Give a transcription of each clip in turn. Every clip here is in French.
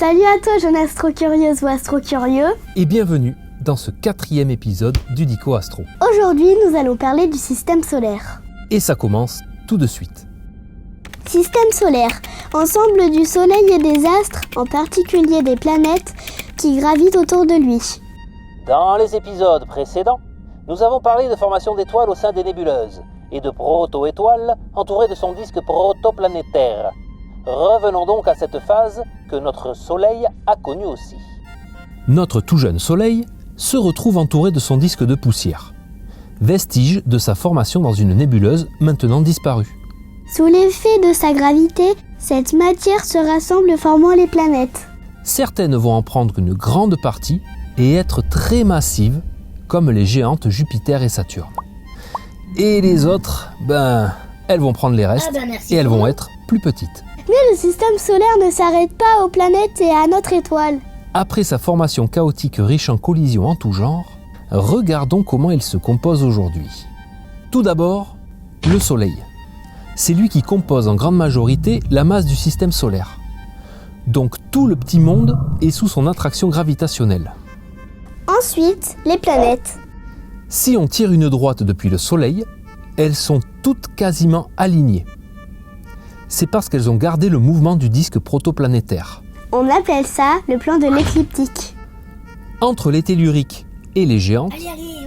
Salut à toi, jeune astro-curieuse ou astro-curieux. Et bienvenue dans ce 4e épisode du Dico Astro. Aujourd'hui, nous allons parler du système solaire. Et ça commence tout de suite. Système solaire, ensemble du Soleil et des astres, en particulier des planètes, qui gravitent autour de lui. Dans les épisodes précédents, nous avons parlé de formation d'étoiles au sein des nébuleuses et de proto-étoiles entourées de son disque protoplanétaire. Revenons donc à cette phase que notre Soleil a connue aussi. Notre tout jeune Soleil se retrouve entouré de son disque de poussière, vestige de sa formation dans une nébuleuse maintenant disparue. Sous l'effet de sa gravité, cette matière se rassemble formant les planètes. Certaines vont en prendre une grande partie et être très massives, comme les géantes Jupiter et Saturne. Et les autres, elles vont prendre les restes et elles vont être plus petites. Mais le système solaire ne s'arrête pas aux planètes et à notre étoile. Après sa formation chaotique riche en collisions en tout genre, regardons comment il se compose aujourd'hui. Tout d'abord, le Soleil. C'est lui qui compose en grande majorité la masse du système solaire. Donc tout le petit monde est sous son attraction gravitationnelle. Ensuite, les planètes. Si on tire une droite depuis le Soleil, elles sont toutes quasiment alignées. C'est parce qu'elles ont gardé le mouvement du disque protoplanétaire. On appelle ça le plan de l'écliptique. Entre les telluriques et les géantes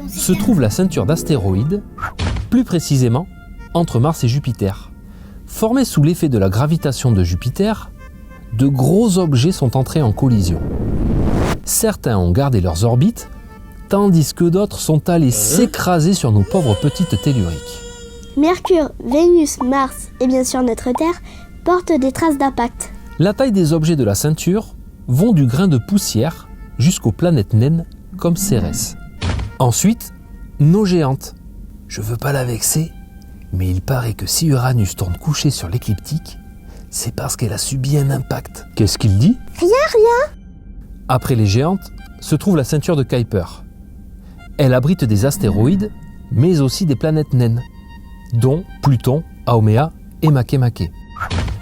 se trouve la ceinture d'astéroïdes, plus précisément entre Mars et Jupiter. Formés sous l'effet de la gravitation de Jupiter, de gros objets sont entrés en collision. Certains ont gardé leurs orbites, tandis que d'autres sont allés s'écraser sur nos pauvres petites telluriques. Mercure, Vénus, Mars et bien sûr notre Terre portent des traces d'impact. La taille des objets de la ceinture vont du grain de poussière jusqu'aux planètes naines comme Cérès. Ensuite, nos géantes. Je veux pas la vexer, mais il paraît que si Uranus tourne couché sur l'écliptique, c'est parce qu'elle a subi un impact. Qu'est-ce qu'il dit ? Rien. Après les géantes, se trouve la ceinture de Kuiper. Elle abrite des astéroïdes, mais aussi des planètes naines, dont Pluton, Haumea et Makemake.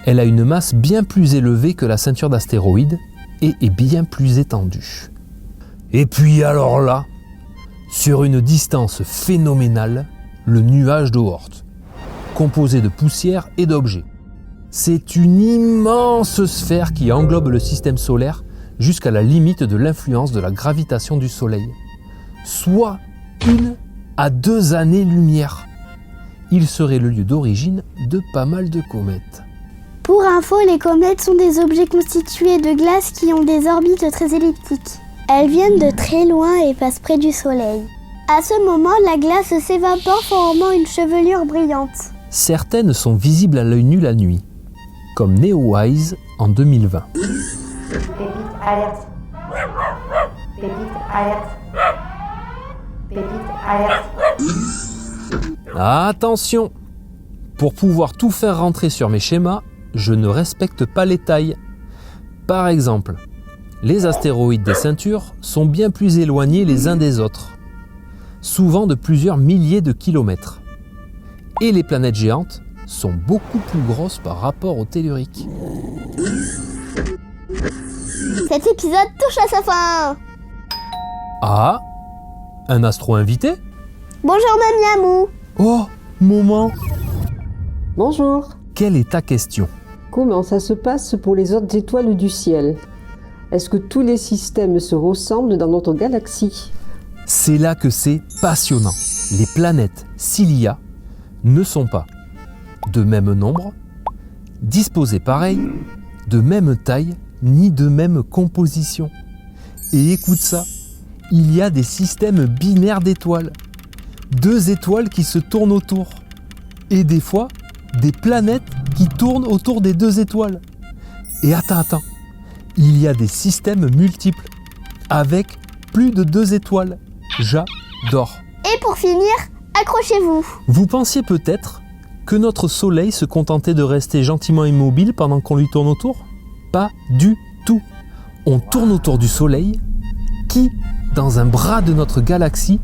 Elle a une masse bien plus élevée que la ceinture d'astéroïdes et est bien plus étendue. Et puis alors là, sur une distance phénoménale, le nuage de Oort, composé de poussière et d'objets. C'est une immense sphère qui englobe le système solaire jusqu'à la limite de l'influence de la gravitation du Soleil, soit 1 à 2 années-lumière. Il serait le lieu d'origine de pas mal de comètes. Pour info, les comètes sont des objets constitués de glace qui ont des orbites très elliptiques. Elles viennent de très loin et passent près du Soleil. À ce moment, la glace s'évapore formant une chevelure brillante. Certaines sont visibles à l'œil nu la nuit, comme Neowise en 2020. Pépite alerte. Pépite alerte. Pépite alerte. Attention! Pour pouvoir tout faire rentrer sur mes schémas, je ne respecte pas les tailles. Par exemple, les astéroïdes des ceintures sont bien plus éloignés les uns des autres, souvent de plusieurs milliers de kilomètres. Et les planètes géantes sont beaucoup plus grosses par rapport aux telluriques. Cet épisode touche à sa fin. Ah! Un astro invité? Bonjour Mamie Amou. Oh! Moment! Bonjour. Quelle est ta question? Comment ça se passe pour les autres étoiles du ciel? Est-ce que tous les systèmes se ressemblent dans notre galaxie? C'est là que c'est passionnant. Les planètes, s'il y a, ne sont pas de même nombre, disposées pareil, de même taille, ni de même composition. Et écoute ça, il y a des systèmes binaires d'étoiles. 2 étoiles qui se tournent autour. Et des fois, des planètes qui tournent autour des 2 étoiles. Et attends, il y a des systèmes multiples, avec plus de 2 étoiles. J'adore. Et pour finir, accrochez-vous. Vous pensiez peut-être que notre Soleil se contentait de rester gentiment immobile pendant qu'on lui tourne autour ? Pas du tout. On tourne autour du Soleil, qui, dans un bras de notre galaxie,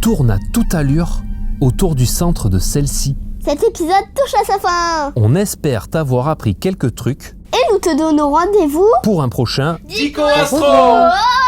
tourne à toute allure autour du centre de celle-ci. Cet épisode touche à sa fin. On espère t'avoir appris quelques trucs. Et nous nous te donnons rendez-vous pour un prochain Dico Astro Oh